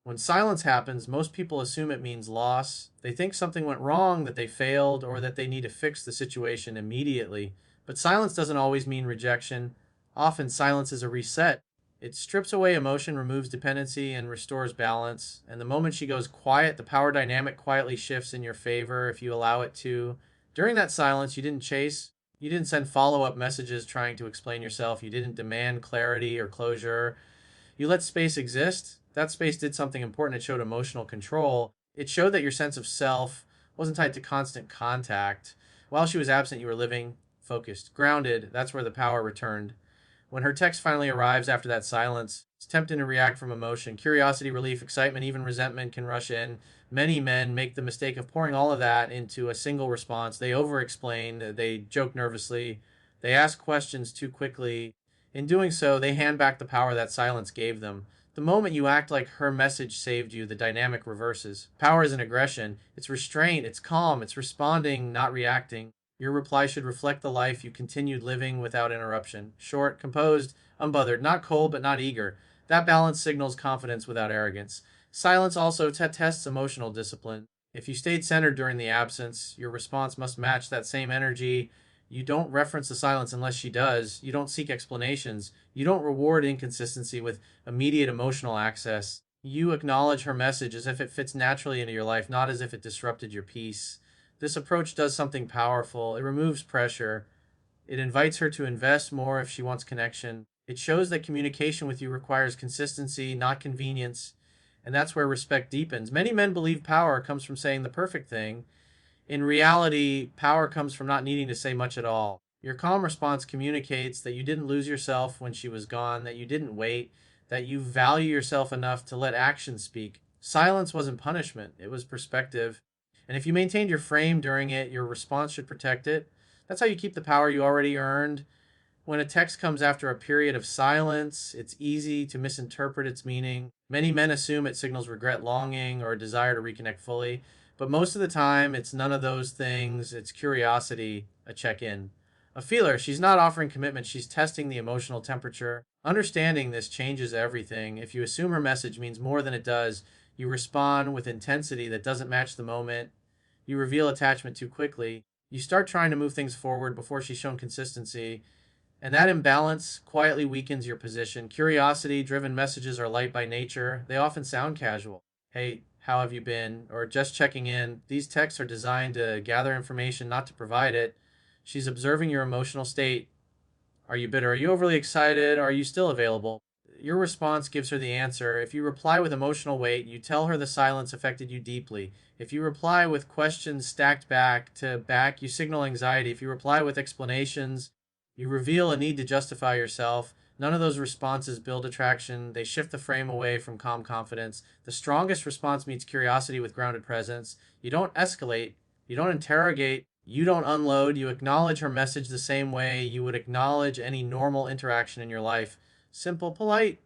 When silence happens, most people assume it means loss. They think something went wrong, that they failed, or that they need to fix the situation immediately. But silence doesn't always mean rejection. Often, silence is a reset. It strips away emotion, removes dependency, and restores balance. And the moment she goes quiet, the power dynamic quietly shifts in your favor if you allow it to. During that silence, you didn't chase, you didn't send follow up messages trying to explain yourself, you didn't demand clarity or closure. You let space exist. That space did something important. It showed emotional control. It showed that your sense of self wasn't tied to constant contact. While she was absent, you were living, focused, grounded. That's where the power returned. When her text finally arrives after that silence, it's tempting to react from emotion. Curiosity, relief, excitement, even resentment can rush in. Many men make the mistake of pouring all of that into a single response. They over explain, they joke nervously, they ask questions too quickly. In doing so, they hand back the power that silence gave them. The moment you act like her message saved you, the dynamic reverses. Power isn't aggression, it's restraint, it's calm, it's responding, not reacting. Your reply should reflect the life you continued living without interruption. Short, composed, unbothered, not cold but not eager. That balance signals confidence without arrogance. Silence also tests emotional discipline. If you stayed centered during the absence, your response must match that same energy. You don't reference the silence unless she does. You don't seek explanations. You don't reward inconsistency with immediate emotional access. You acknowledge her message as if it fits naturally into your life, not as if it disrupted your peace. This approach does something powerful. It removes pressure. It invites her to invest more if she wants connection. It shows that communication with you requires consistency, not convenience. And that's where respect deepens. Many men believe power comes from saying the perfect thing. In reality, power comes from not needing to say much at all. Your calm response communicates that you didn't lose yourself when she was gone, that you didn't wait, that you value yourself enough to let action speak. Silence wasn't punishment, it was perspective. And if you maintained your frame during it, your response should protect it. That's how you keep the power you already earned. When a text comes after a period of silence, it's easy to misinterpret its meaning. Many men assume it signals regret, longing, or a desire to reconnect fully, but most of the time, it's none of those things. It's curiosity, a check in. A feeler, she's not offering commitment, she's testing the emotional temperature. Understanding this changes everything. If you assume her message means more than it does, you respond with intensity that doesn't match the moment, you reveal attachment too quickly, you start trying to move things forward before she's shown consistency, and that imbalance quietly weakens your position. Curiosity driven messages are light by nature. They often sound casual. Hey, how have you been? Or just checking in. These texts are designed to gather information, not to provide it. She's observing your emotional state. Are you bitter? Are you overly excited? Are you still available? Your response gives her the answer. If you reply with emotional weight, you tell her the silence affected you deeply. If you reply with questions stacked back to back, you signal anxiety. If you reply with explanations, you reveal a need to justify yourself. None of those responses build attraction. They shift the frame away from calm confidence. The strongest response meets curiosity with grounded presence. You don't escalate. You don't interrogate. You don't unload. You acknowledge her message the same way you would acknowledge any normal interaction in your life. Simple, polite,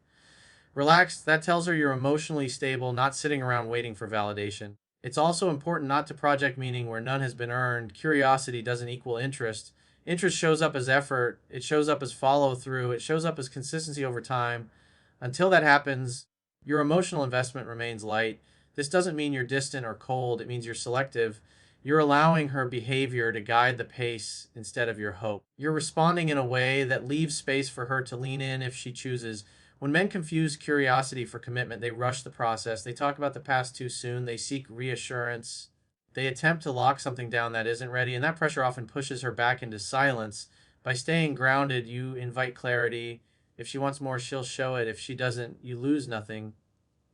relaxed. That tells her you're emotionally stable, not sitting around waiting for validation. It's also important not to project meaning where none has been earned. Curiosity doesn't equal interest. Interest shows up as effort, it shows up as follow through, it shows up as consistency over time. Until that happens, your emotional investment remains light. This doesn't mean you're distant or cold, it means you're selective. You're allowing her behavior to guide the pace instead of your hope. You're responding in a way that leaves space for her to lean in if she chooses. When men confuse curiosity for commitment, they rush the process. They talk about the past too soon. They seek reassurance. They attempt to lock something down that isn't ready, and that pressure often pushes her back into silence. By staying grounded, you invite clarity. If she wants more, she'll show it. If she doesn't, you lose nothing.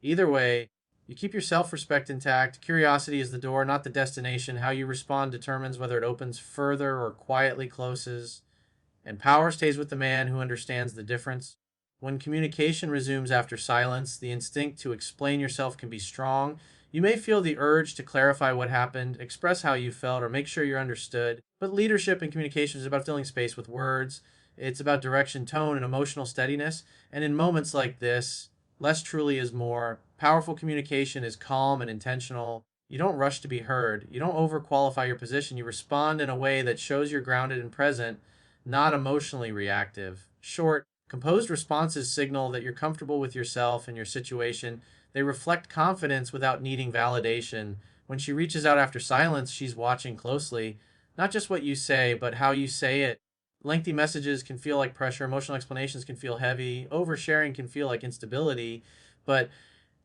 Either way, you keep your self respect intact. Curiosity is the door, not the destination. How you respond determines whether it opens further or quietly closes. And power stays with the man who understands the difference. When communication resumes after silence, the instinct to explain yourself can be strong. You may feel the urge to clarify what happened, express how you felt, or make sure you're understood. But leadership and communication is about filling space with words. It's about direction, tone, and emotional steadiness. And in moments like this, less truly is more. Powerful communication is calm and intentional. You don't rush to be heard. You don't overqualify your position. You respond in a way that shows you're grounded and present, not emotionally reactive. Short, composed responses signal that you're comfortable with yourself and your situation. They reflect confidence without needing validation. When she reaches out after silence, she's watching closely, not just what you say, but how you say it. Lengthy messages can feel like pressure, emotional explanations can feel heavy, oversharing can feel like instability, but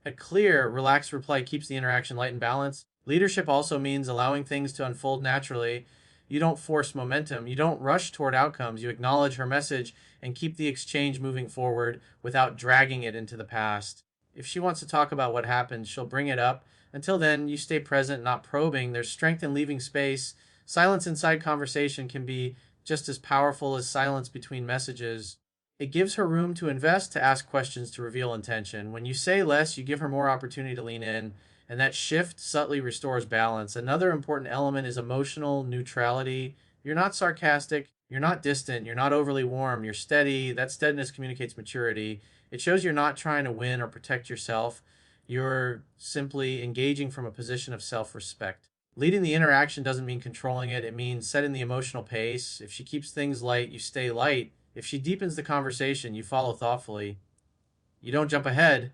a clear, relaxed reply keeps the interaction light and balanced. Leadership also means allowing things to unfold naturally. You don't force momentum. You don't rush toward outcomes. You acknowledge her message and keep the exchange moving forward without dragging it into the past. If she wants to talk about what happened, she'll bring it up. Until then, you stay present, not probing. There's strength in leaving space. Silence inside conversation can be just as powerful as silence between messages. It gives her room to invest, to ask questions, to reveal intention. When you say less, you give her more opportunity to lean in, and that shift subtly restores balance. Another important element is emotional neutrality. You're not sarcastic, you're not distant, you're not overly warm, you're steady. That steadiness communicates maturity. It shows you're not trying to win or protect yourself. You're simply engaging from a position of self respect. Leading the interaction doesn't mean controlling it, it means setting the emotional pace. If she keeps things light, you stay light. If she deepens the conversation, you follow thoughtfully. You don't jump ahead.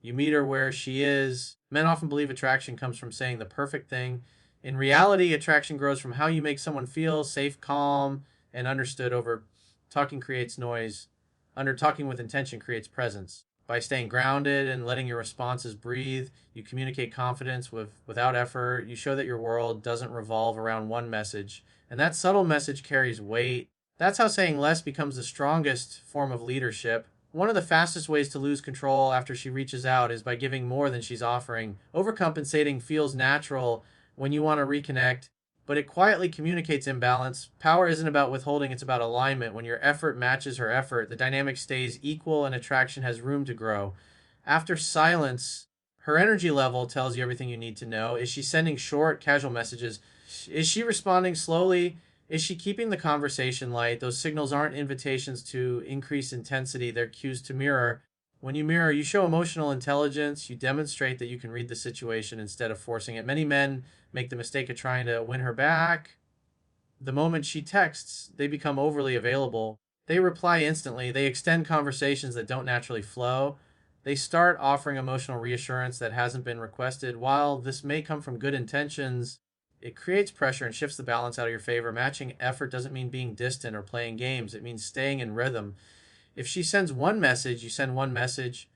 You meet her where she is. Men often believe attraction comes from saying the perfect thing. In reality, attraction grows from how you make someone feel safe, calm, and understood. Over talking creates noise. Under talking with intention creates presence. By staying grounded and letting your responses breathe, you communicate confidence without effort. You show that your world doesn't revolve around one message. And that subtle message carries weight. That's how saying less becomes the strongest form of leadership. One of the fastest ways to lose control after she reaches out is by giving more than she's offering. Overcompensating feels natural when you want to reconnect, but it quietly communicates imbalance. Power isn't about withholding, it's about alignment. When your effort matches her effort, the dynamic stays equal and attraction has room to grow. After silence, her energy level tells you everything you need to know. Is she sending short, casual messages? Is she responding slowly? Is she keeping the conversation light? Those signals aren't invitations to increase intensity, they're cues to mirror. When you mirror, you show emotional intelligence, you demonstrate that you can read the situation instead of forcing it. Many men make the mistake of trying to win her back. The moment she texts, they become overly available. They reply instantly, they extend conversations that don't naturally flow. They start offering emotional reassurance that hasn't been requested. While this may come from good intentions, it creates pressure and shifts the balance out of your favor. Matching effort doesn't mean being distant or playing games. It means staying in rhythm. If she sends one message, you send one message.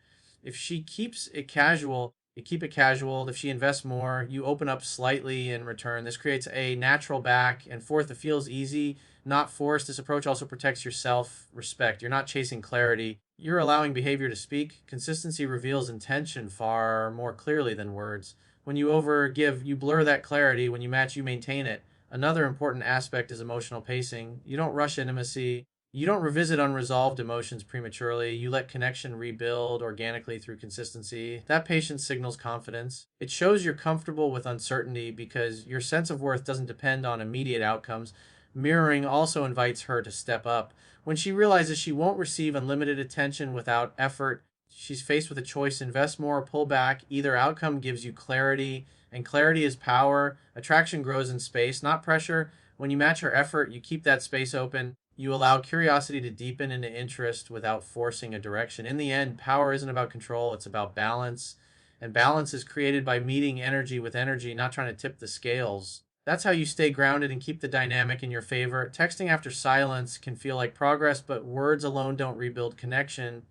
If she keeps it casual, you keep it casual. If she invests more, you open up slightly in return. This creates a natural back and forth that feels easy, not forced. This approach also protects your self respect. You're not chasing clarity, you're allowing behavior to speak. Consistency reveals intention far more clearly than words. When you overgive, you blur that clarity. When you match, you maintain it. Another important aspect is emotional pacing. You don't rush intimacy. You don't revisit unresolved emotions prematurely. You let connection rebuild organically through consistency. That patience signals confidence. It shows you're comfortable with uncertainty because your sense of worth doesn't depend on immediate outcomes. Mirroring also invites her to step up. When she realizes she won't receive unlimited attention without effort, she's faced with a choice: invest more or pull back. Either outcome gives you clarity, and clarity is power. Attraction grows in space, not pressure. When you match her effort, you keep that space open. You allow curiosity to deepen into interest without forcing a direction. In the end, power isn't about control, it's about balance. And balance is created by meeting energy with energy, not trying to tip the scales. That's how you stay grounded and keep the dynamic in your favor. Texting after silence can feel like progress, but words alone don't rebuild connection.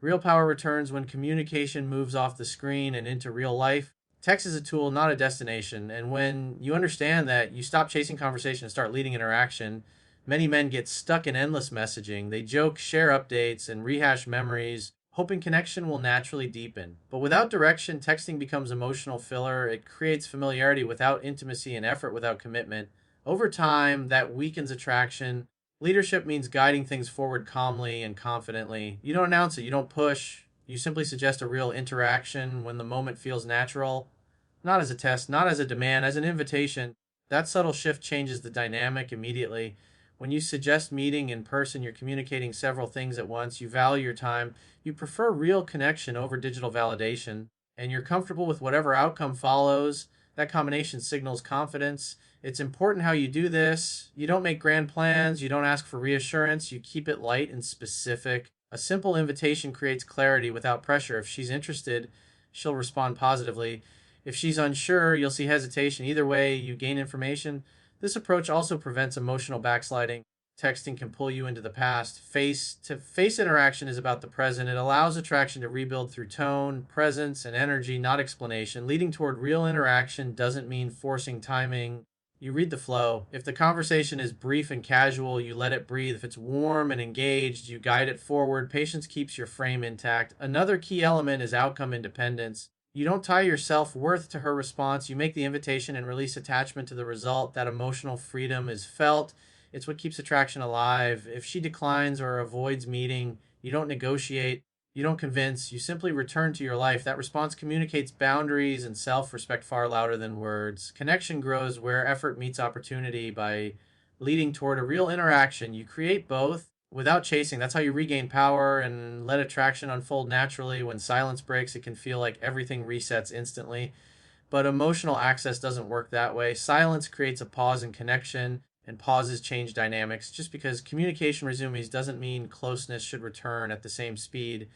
Real power returns when communication moves off the screen and into real life. Text is a tool, not a destination. And when you understand that, you stop chasing conversation and start leading interaction. Many men get stuck in endless messaging. They joke, share updates, and rehash memories, hoping connection will naturally deepen. But without direction, texting becomes emotional filler. It creates familiarity without intimacy and effort without commitment. Over time, that weakens attraction. Leadership means guiding things forward calmly and confidently. You don't announce it, you don't push. You simply suggest a real interaction when the moment feels natural, not as a test, not as a demand, as an invitation. That subtle shift changes the dynamic immediately. When you suggest meeting in person, you're communicating several things at once. You value your time. You prefer real connection over digital validation, and you're comfortable with whatever outcome follows. That combination signals confidence. It's important how you do this. You don't make grand plans. You don't ask for reassurance. You keep it light and specific. A simple invitation creates clarity without pressure. If she's interested, she'll respond positively. If she's unsure, you'll see hesitation. Either way, you gain information. This approach also prevents emotional backsliding. Texting can pull you into the past. Face to face interaction is about the present. It allows attraction to rebuild through tone, presence, and energy, not explanation. Leading toward real interaction doesn't mean forcing timing. You read the flow. If the conversation is brief and casual, you let it breathe. If it's warm and engaged, you guide it forward. Patience keeps your frame intact. Another key element is outcome independence. You don't tie your self worth to her response. You make the invitation and release attachment to the result. That emotional freedom is felt. It's what keeps attraction alive. If she declines or avoids meeting, you don't negotiate, you don't convince, you simply return to your life. That response communicates boundaries and self respect far louder than words. Connection grows where effort meets opportunity by leading toward a real interaction. You create both without chasing. That's how you regain power and let attraction unfold naturally. When silence breaks, it can feel like everything resets instantly. But emotional access doesn't work that way. Silence creates a pause in connection, and pauses change dynamics. Just because communication resumes doesn't mean closeness should return at the same speed.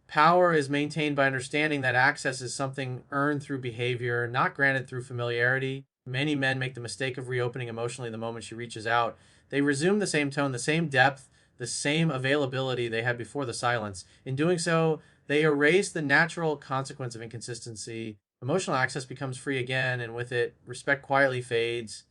Power is maintained by understanding that access is something earned through behavior, not granted through familiarity. Many men make the mistake of reopening emotionally the moment she reaches out. They resume the same tone, the same depth, the same availability they had before the silence. In doing so, they erase the natural consequence of inconsistency. Emotional access becomes free again, and with it, respect quietly fades.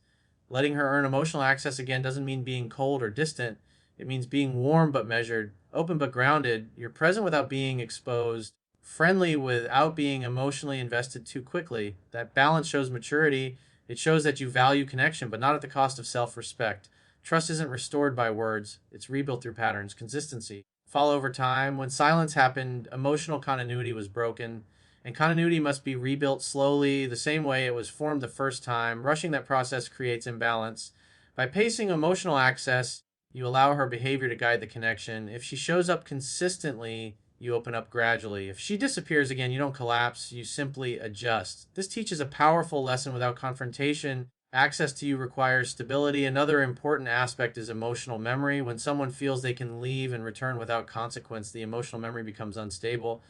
Letting her earn emotional access again doesn't mean being cold or distant. It means being warm but measured, open but grounded. You're present without being exposed, friendly without being emotionally invested too quickly. That balance shows maturity. It shows that you value connection, but not at the cost of self respect. Trust isn't restored by words, it's rebuilt through patterns, consistency. Fall over time. When silence happened, emotional continuity was broken, and continuity must be rebuilt slowly, the same way it was formed the first time. Rushing that process creates imbalance. By pacing emotional access, you allow her behavior to guide the connection. If she shows up consistently, you open up gradually. If she disappears again, you don't collapse, you simply adjust. This teaches a powerful lesson without confrontation. Access to you requires stability. Another important aspect is emotional memory. When someone feels they can leave and return without consequence, the emotional memory becomes unstable.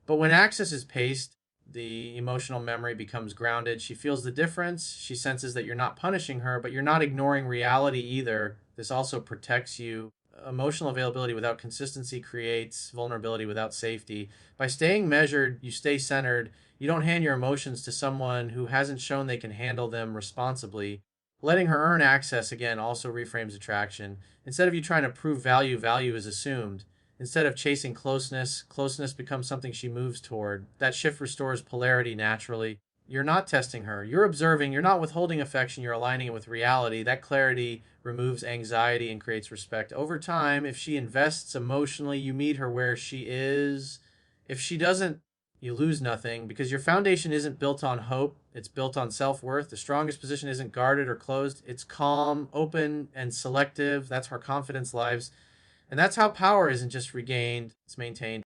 But when access is paced, the emotional memory becomes grounded. She feels the difference. She senses that you're not punishing her, but you're not ignoring reality either. This also protects you. Emotional availability without consistency creates vulnerability without safety. By staying measured, you stay centered. You don't hand your emotions to someone who hasn't shown they can handle them responsibly. Letting her earn access again also reframes attraction. Instead of you trying to prove value, value is assumed. Instead of chasing closeness, closeness becomes something she moves toward. That shift restores polarity naturally. You're not testing her. You're observing. You're not withholding affection. You're aligning it with reality. That clarity removes anxiety and creates respect. Over time, if she invests emotionally, you meet her where she is. If she doesn't, you lose nothing because your foundation isn't built on hope. It's built on self worth. The strongest position isn't guarded or closed, it's calm, open, and selective. That's where confidence lies. And that's how power isn't just regained, it's maintained.